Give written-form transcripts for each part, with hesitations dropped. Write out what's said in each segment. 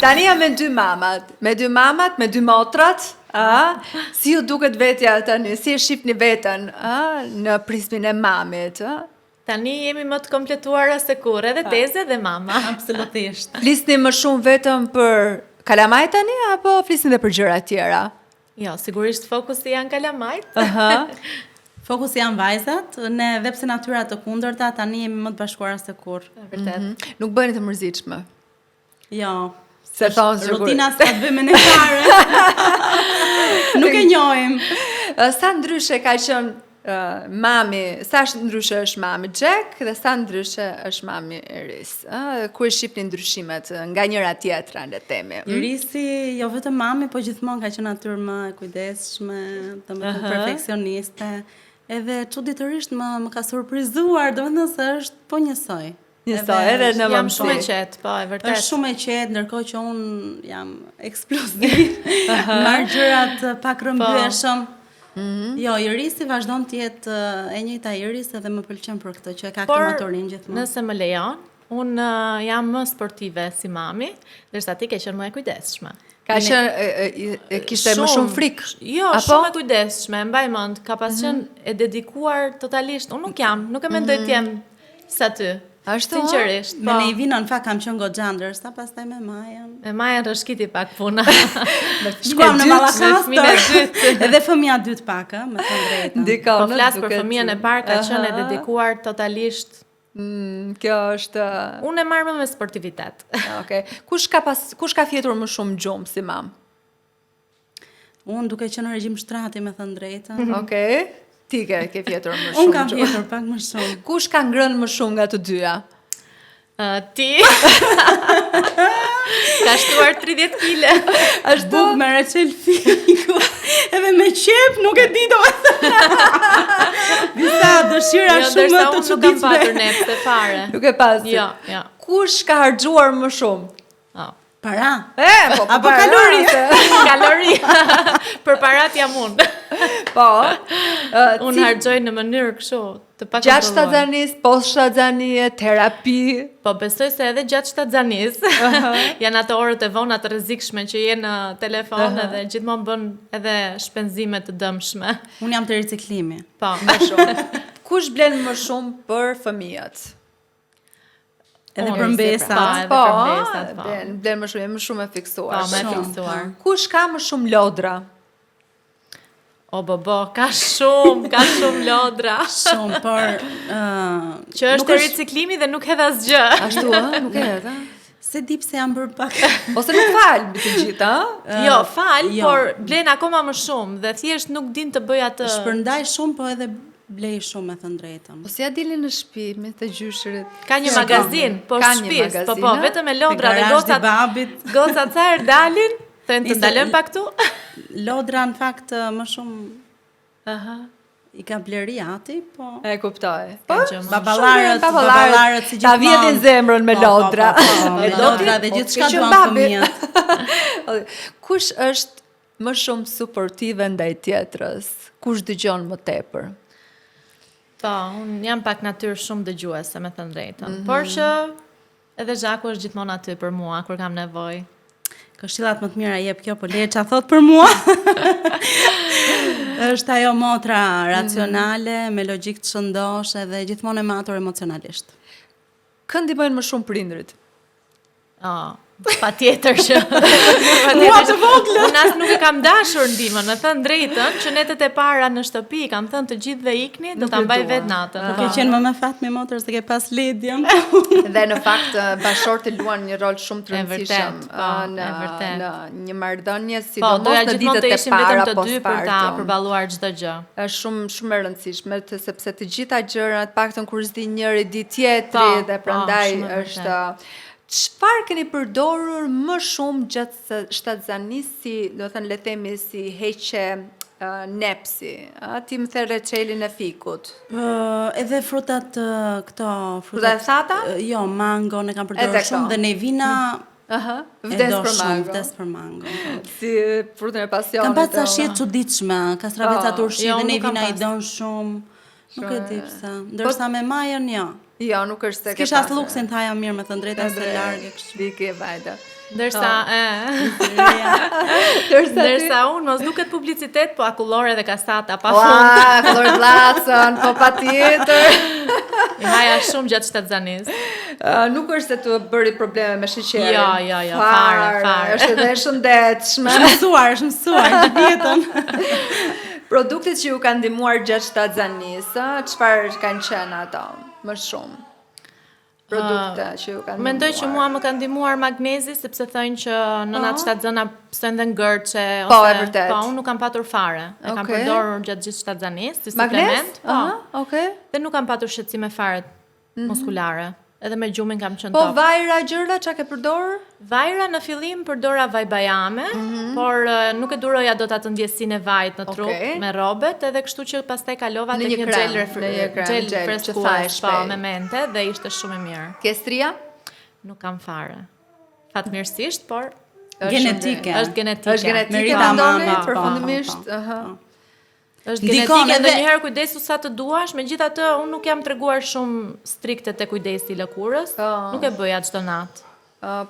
Tani jam me dy mamat, me dy motrat, si ju duket vetja tani, si e shihni veten, në prismin e mamit, Tani jemi më të kompletuara se kur, edhe teze dhe mama. Absolutisht. Flisni më shumë vetëm për kalamaj tani, apo flisni dhe për gjëra tjera? Jo, sigurisht fokusi janë kalamajt. Fokusi janë vajzat, ne dhe pse natyra të kundërta, tani jemi më të bashkuara se kur. Vërtet. Nuk bëni të mërzitshme. Jo. Se thonë sigur. Rutina s'ka të bëjmë ne fare. Nuk e njohim. Sa ndryshe ka qenë mami, sa ndryshe është mami Jack dhe sa ndryshe është mami Iris. Ku e shihni ndryshimet nga njëra tjetra le të themi? Irisi jo vetëm mami, po gjithmonë ka qenë natyrë më e kujdesshme, domethënë perfeksioniste. Edhe çuditërisht më ka surprizuar, domethënë se është po njësoj. Njësoj, edhe në Jam mëmësi. shumë e qetë, po, e vërtet. Është shumë e qetë, ndërkohë që unë jam eksploziv, marr gjërat pak rrëmbyeshëm. Jo, Irisi vazhdon të jetë e njëjta Iris edhe më pëlqen për këtë që ka këtë maturin gjithmonë. Nëse më lejon, unë jam më sportive si mami, ndërsa ti ke qenë më e kujdesshme. Ka qenë kishte më shumë frikë. Jo, shumë e kujdesshme, mbaj mend, ka pas qenë e dedikuar totalisht. Unë nuk e mendoj të jem sa ty. Ashtu? Sinqerisht, Me Nevina në fakt kam qenë goxha, ndërsa pastaj me Majën. Me Majën rrëshkiti pak puna. Shkuam në fëmijën e Mallakastër. dytë. Edhe fëmia dytë pak, me të drejtën. Ndikon. Po flas për fëmijën e parë ka qenë e dedikuar totalisht. Kjo është Unë e marr me sportivitet. Okej. Kush ka fjetur më shumë gjumë si mam? Unë duke qenë në regjim shtrati, me të drejtën. Okej. Ti ke fjetur më shumë. Unë kam fjetur pak më shumë. Kush ka ngrënë më shumë nga të dyja? Ti ka shtuar 30 kg. Është buk me Rachel Fiku. Edhe me qep, nuk e di disa dëshira shumë të Unë nuk kam patur çuditshme. nepse fare. Nuk e pasi. Jo. Kush ka harxuar më shumë? Para. Apo kalori. Kalori. Për parat jam unë. Po. Unë harxoj në mënyrë kështu të Gjatë pakontrolluar. shtatzanis, post shtatzanie, terapi. Po besoj se edhe gjatë shtatzanis janë ato orët e vona të rrezikshme që je në telefon edhe gjithmonë bën edhe shpenzime të dëmshme. Unë jam të riciklimi. Po. Më shumë. Kush blen më shumë për fëmijët? Edhe Unë, për mbesat. edhe për mbesat, po. Blen më shumë, e më shumë e fiksuar. Po, me Shumë, fiksuar. Kush ka më shumë lodra? O bobo, ka shumë lodra. Shumë, por Që është e riciklimi dhe nuk hedh asgjë. Ashtu, nuk e hedh, se di pse jam bërë pak. Ose nuk fal mbi të gjitha, Jo, fal, jo. por blen akoma më shumë dhe thjesht nuk din të bëj atë. Shpërndaj shumë, po edhe blej shumë, me thënë drejtën. Ose ja dilin në shtëpi me të gjyshërit. Ka një magazin, po Ka një shtëpis, magazin, po, a? vetëm me lodra dhe Garazhi gocat. babit. Gocat sa herë dalin, thënë të Nisë- ndalën pak këtu. Lodra në fakt më shumë Aha. i ka bleri ati, po. E kuptoj. Ka gjë më Baballarët si ta gjithmonë. vjedhin zemrën me lodra. Me lodra dhe gjithçka që duan babi. fëmijët. Kush është më shumë suportive ndaj tjetrës? Kush dëgjon më tepër? Po, unë jam pak natyrë shumë dëgjuese, me thënë drejtën. Por që edhe Zhaku është gjithmonë aty për mua kur kam nevojë. Këshillat më të mira jep kjo, po leje çfarë thot për mua. Është ajo motra racionale, me logjik të shëndosh edhe gjithmonë e matur emocionalisht. Kë ndihmojnë më shumë prindrit? Patjetër që Mua të vogla. Unë as nuk e kam dashur ndihmën, me thënë drejtën, që netët e para në shtëpi kam thënë të gjithë dhe ikni, do ta mbaj vetë natën. Ke qenë më me Fatmi motor se ke pas Ledjen. Dhe në fakt bashortë luan një rol shumë të E rëndësishëm vërtet, po, e vërtet. në një marrëdhënie, Po, sidomos doja në gjithmonë ditët të e ishim para vetëm të dy për ta postpartum. përballuar çdo gjë. Është shumë e rëndësishme sepse të gjitha gjërat, paktën kur s'di njëri di tjetri Po, dhe po, prandaj shumë e është çfarë keni përdorur më shumë gjatë shtatzanisë, do të thënë le të themi si heqe nepsi, ti më the reçelin e fikut. Edhe frutat këto, Frutat e thata? Jo, mango ne kam Edhe përdorur këto. shumë dhe Nevina Vdes do për shumë, mango. vdes për mango. Si frutën e pasionit. Kam pas ca shije të çuditshme, kastraveca turshi jo, dhe nuk kam Nevina i pas. don shumë. Nuk e di pse. Ndërsa me Majën jo. Jo, nuk është se ke Kisha as pasur. luksin ta jam mirë me të drejtën se largë kështu. Dike vajta. Ndërsa, Ndërsa ndërsa unë mos duket publicitet, po akullore dhe kasata pa fund. Ua, kolor blasën, po patjetër. I haja shumë gjatë shtatzanis. Nuk është se të bëri probleme me sheqerin. Jo, fare. Është edhe e shëndetshme. Është mësuar gjithë jetën. Produktet që ju kanë ndihmuar gjatë shtatzanisë, çfarë kanë qenë ato? Më shumë. Produkte që ju kanë ndihmuar. Mendoj që mua më ka ndihmuar magnezi sepse thonë që nënat shtatzana psojnë dhe ngërçe Po, e vërtet. Po, unë nuk kam patur fare. E kam Okej. përdorur gjatë gjithë shtatzanisë, si Magnez? suplement. Po. Okej. Dhe nuk kam patur shqetësime fare muskulare. Edhe me gjumin kam qenë Po top. vajra gjëra çka ke përdorur? Vajra në fillim përdora vaj bajame, por nuk e duroja dot atë ndjesinë e vajit në trup Okej. me robet, edhe kështu që pastaj kalova Në tek një një krem, gel në një krem, gel gel që freskues, thaj po, shpejt. me mente dhe ishte shumë e mirë. Kestria? Nuk kam fare. Fatmirësisht, por Genetike. është genetike. Është genetike Merita të mama, ndonit, po, përfundimisht. po, Aha. Është Ndikon genetike, edhe- ndonjëherë kujdesu sa të duash, megjithatë unë nuk jam treguar shumë strikte te kujdesi i lëkurës. Po. Nuk e bëja çdo natë.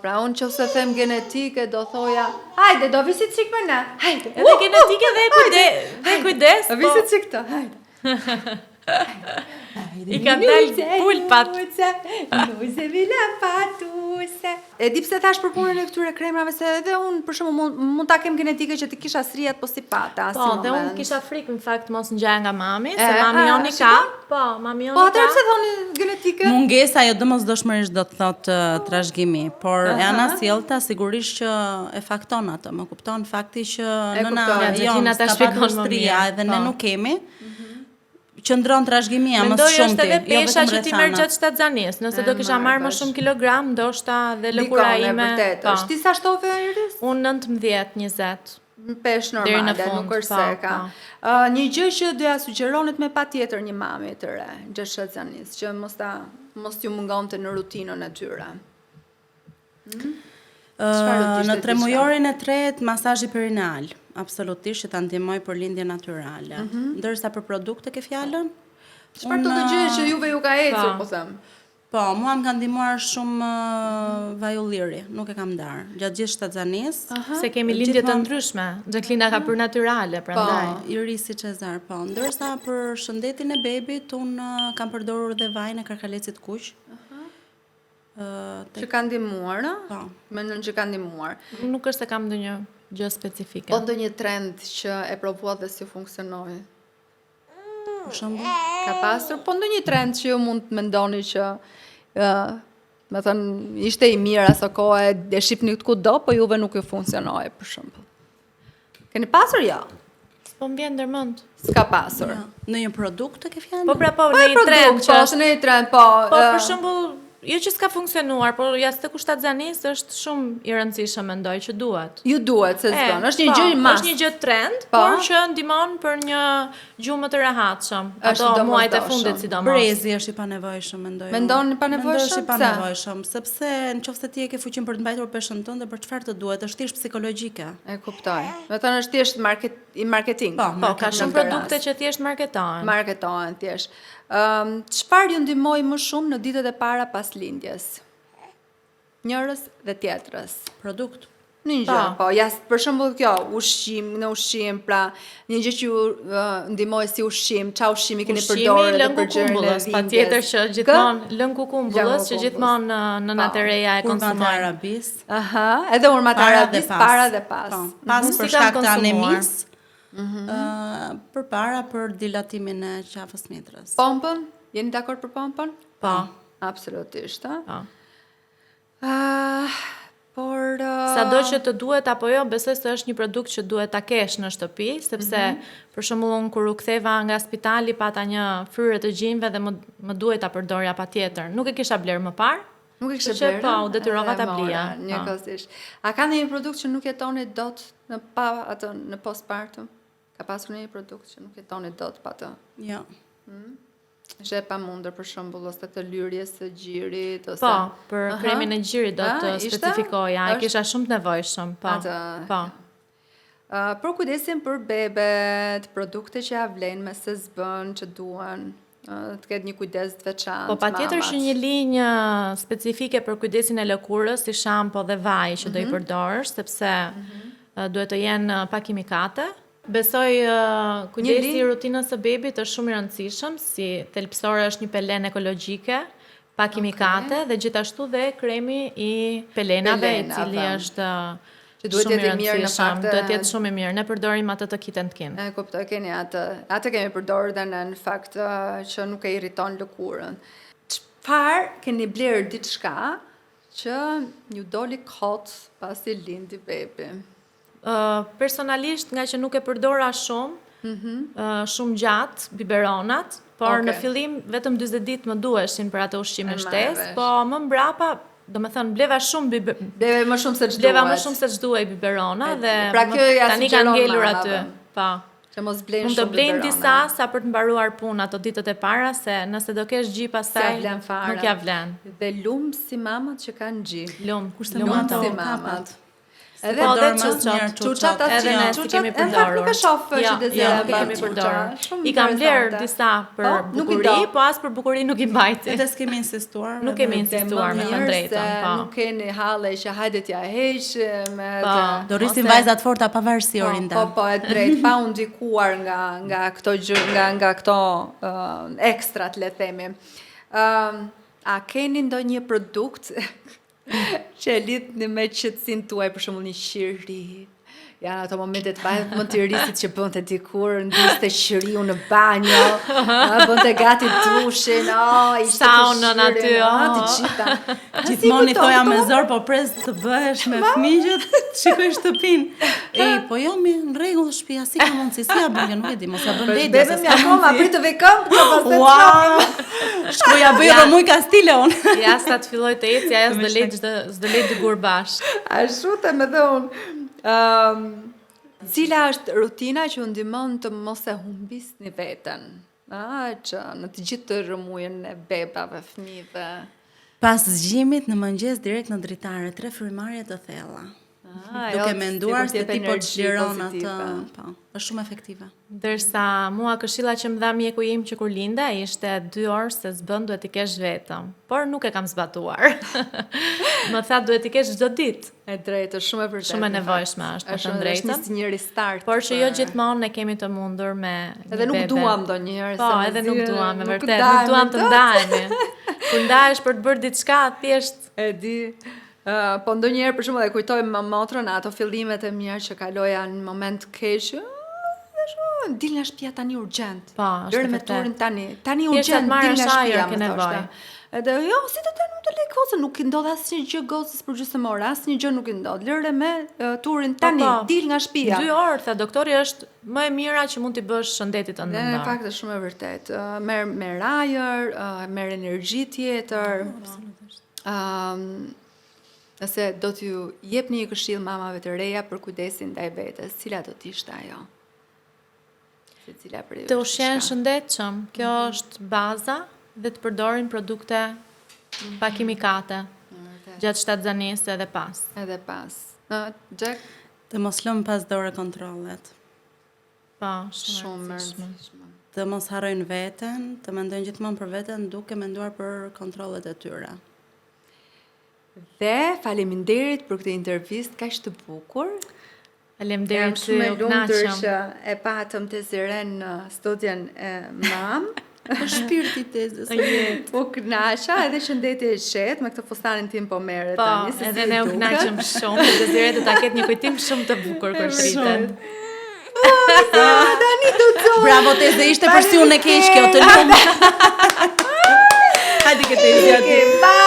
Pra unë që se them genetike, do thoja, hajde, do visit qik me na, hajde. Edhe genetike dhe kujdes, Do po. visit qik të, hajde. I ka dalë pulpat. Nuze vila patuse. E di pse thash për punën e këtyre kremrave, se edhe unë për shembull mund ta kem genetike që të kisha sriat po si pata, Po, dhe unë kisha frikë në fakt mos ngjaja nga mami, se E, mami joni ka. shikon? Po, mami Po joni atëherë pse ka. thoni genetike? Mungesa jo domosdoshmërisht do të thotë trashëgimi, por e ana sjellta sigurisht që e fakton atë. Më kupton fakti që E nëna kuptoj. jon Gjina ta s'ka shpjegon patur më stria mirë. edhe ne Po. nuk kemi. Qëndron trashëgimia më Mendoj shumë është ti, edhe jo pesha vetëm që ti merr rrethana. gjatë shtatzanisë. Nëse do kisha marrë më shumë kilogram, ndoshta dhe lëkura Dikon, e ime. vërtet. Po. Është ti sa shtove Iris? Unë 19-20. Pesh Deri në normale, fund, nuk është po, se ka. Një gjë që doja sugjeronit me patjetër një mami të re, gjatë shtatzanisë, që mos ju mungonte në rutinën e tyre. Çfarë do të ishte Në diçka? tremujorin e tretë masazhi perineal, absolutisht që ta ndihmoj për lindje natyrale. Ndërsa për produkte ke fjalën? Çfarë të gjëje që juve ju ka ecur, Po. po them. Po, mua më ka ndihmuar shumë vajulliri, nuk e kam ndar. Gjatë gjithë shtatzanisë, Se kemi lindje të Gjithmonë- ndryshme. Jacqueline ka për natyrale, prandaj. Irisi Cezar, po. Ndërsa për shëndetin e bebit, unë kam përdorur dhe vajin e karkalecit kuq. Që kanë ndihmuar, ë? Po. Mendon që kanë ndihmuar. Nuk është se kam ndonjë gjë specifike. Po ndonjë trend që e provuat dhe si funksionoi? Për shembull, Ka pasur, po ndonjë trend që ju mund të mendoni që me thënë, ishte i mirë aso kohë, e shipni këtë kudo, po juve nuk ju funksionoi, për shembull. Keni pasur jo? Po më vjen ndërmend. S'ka pasur. në një produkt të ke fjalën? Po pra po, Po në e një trend produkt, që po, është në një trend, po. Po për shembull, jo që s'ka funksionuar, por jashtë të shtatzanisë është shumë i rëndësishëm mendoj që duhet. Ju duhet se s'bën. Është një po, gjë i mas. Është një gjë trend, Po. por që ndihmon për një gjumë më të rehatshëm. Është Ato muajt e domosdoshëm. fundit sidomos. Brezi është i panevojshëm, mendoj. Mendon i Mendoj panevojshëm? është i Pse? panevojshëm, sepse nëse ti e ke fuqinë për të mbajtur peshën tënde, për çfarë të duhet? Është thjesht psikologjike. E kuptoj. Me thënë është thjesht marketing. Po, Po, ka Në shumë këtë produkte rast. që thjesht marketohen. Marketohen thjesht. Çfarë ju ndihmoi më shumë në ditët e para pas lindjes? Njërës dhe tjetrës. Produkt. Një gjë, po, për shembull kjo, ushqim, pra, një gjë që ju ndihmoi si ushqim, ç'a ushqimi keni përdorur edhe lën për gjërin e kukumbullës, lindjes? patjetër që gjithmonë lën kukumbullës që kukumbullës. gjithmonë në natëreja e Hurmat e konsumojnë. arabis. Aha, edhe urmat arabis, para dhe pas. Po, pas Unë për si kam shkak të konsumuar. anemisë. Përpara për dilatimin e qafës mjetrës. Pompën? Jeni dakord për pompën? Po, Absolutisht, ha? po. Por Sado që të duhet apo jo, besoj se është një produkt që duhet ta kesh në shtëpi, sepse për shembull unë kur u ktheva nga spitali pata një fryrë të gjinjve dhe më duhet ta përdorja patjetër. Nuk e kisha bler më parë. nuk e kishe Që blerë? po, u detyrova Edhe ta mora, blija. Njëkohësisht. A ka ndonjë produkt që nuk jetoni dot në postpartum? Ka pasur një produkt që nuk jetoni dot pa të? Jo. Është e pamundur për shembull ose të lyrjes së gjirit ose Po, për kremin e gjirit do të ishte? specifikoja, e Është- kisha shumë të nevojshëm, po. Atë, Po. Për kujdesin për bebet, produkte që ja vlen me se zbën, që duan, të ketë një kujdes të veçantë. Po patjetër që një linjë specifike për kujdesin e lëkurës, si shampo dhe vaj që do i përdorësh, sepse duhet të jenë pa kimikate. Besoj kujdesi i rutinës së bebit është shumë i rëndësishëm, si thelbësore është një pelen ekologjike, pa kimikate, dhe gjithashtu dhe kremi i pelenave, i cili është që duhet shumë i jetë mirë në rëndësishëm, fakt. duhet jetë shumë i mirë. Ne përdorim atë të Kit & Kin. E kuptoj, keni atë kemi përdorur dhe në fakt që nuk e irriton lëkurën. Çfarë keni blerë diçka që ju doli kot pasi lindi bebi? Personalisht, nga që nuk e përdora shumë, shumë gjatë, biberonat, por në fillim vetëm 40 ditë më duheshin për atë ushqim me shtesë, po më mbrapa, do me thënë, bleva më shumë se ç'duhet. Bleva më shumë se ç'duhej biberona dhe pra kjo ja tani kanë ngelur aty. Po. Që mos blejnë Mund shumë të blejnë biberona. disa sa për të mbaruar punë ato ditët e para, se nëse do kesh gji pastaj nuk ja vlen. Dhe lumë si mamat që kanë gji. Lumë, kurse Lumë ato si mamat. Edhe po dhe çuçat edhe ne si kemi përdorur. Në fakt nuk e shoh që dezera nuk e kemi përdorur. I kam vlerë disa për bukuri, po as për bukuri nuk i mbajti. Edhe s'kemi insistuar. Nuk kemi insistuar me të drejtën, po. Nuk keni halle që hajde t'ja heqim. Do rrisin vajzat forta pavarësi Orinda. Po, e drejt, pa u ndikuar nga këto nga këto ekstrat, le themi. A keni ndonjë produkt që e lidhni me qetësinë tuaj, për shembull një qiri? Janë ato momentet më të risit që bënte dikur, ndiste qiriu në banjo, bënte gati dushin, ishte saunën aty, të gjitha. Gjithmonë i thoja me zor, po pres të bëhesh me fëmijët, shikoj shtëpinë. Po jo, mi në rregull shtëpia, si ka mundësi, si ja bën, nuk e di, mos ja bën lejtë. Bebe mi akoma prit të vekëm, Wow! Shkoja bëj Romuj Castilon. Ja sa të filloj të eci, ajo s'do lejtë digur bashkë. Ashtu të më dhe unë. Cila është rutina që u ndihmon të mos e humbisni veten? Që në të gjithë të rëmujën e bebave, fëmijëve. Pas zgjimit në mëngjes direkt në dritare, 3 frymarrje të thella. Duke menduar se ti po të çliron atë, po, është shumë efektive. Ndërsa mua këshilla që më dha mjeku im që kur linda ishte 2 orë se s'bën duhet i kesh vetëm, por nuk e kam zbatuar. Më tha duhet i kesh çdo ditë. E drejtë, është shumë e vërtetë. Shumë e nevojshme është, për të drejtën. Është një restart. Por që jo gjithmonë ne kemi të mundur me edhe nuk duam ndonjëherë. Po, edhe nuk duam, me vërtet, nuk duam të ndahemi. Kur ndahesh për të bërë diçka, thjesht e di. Po ndonjëherë për shembull e kujtoj me motrën ato fillimet e mia që kaloja në moment keq. Dil nga shtëpia tani urgjent. Po, lërë me turin tani urgjent, dil nga shtëpia ke nevojë. Edhe jo, si të të nuk të lej kozën, nuk i ndodh asnjë gjë gocës për gjysmore, asnjë gjë nuk i ndodh. Lërë me turin tani, dil nga shtëpia. 2 orë, tha doktori, është më e mira që mund t'i bësh shëndetit të ndërmarrë. Në fakt është shumë e vërtetë. Merr ajër, merr energji tjetër. Nëse do t'ju jepni një këshill mamave të reja për kujdesin ndaj vetes, cila do t'ishte ajo? Secila për ju. Të ushqen shëndetshëm, kjo është baza, dhe të përdorin produkte pa kimikate, gjatë shtatzanesë edhe pas. Edhe pas. Jack? Të mos lëmë pas dore kontrollet. Po, shumë rëndësishme. Të mos harrojnë veten, të mendojnë gjithmonë për veten duke menduar për kontrollet e tyre. Dhe faleminderit për këtë intervistë kaq të bukur. Faleminderit që ju kënaqëm që e patëm Teziren në studion e mam. Për shpirti Tezës. Po kënaqa edhe shëndetje e qetë me këtë fustanin tim po merret tani. Po, edhe ne u kënaqëm shumë. Teziret do ta ketë një kujtim shumë të bukur kur shiten. Bravo Tezë, ishte për sy unë e keq kjo të lutem. Hajde që Tezë.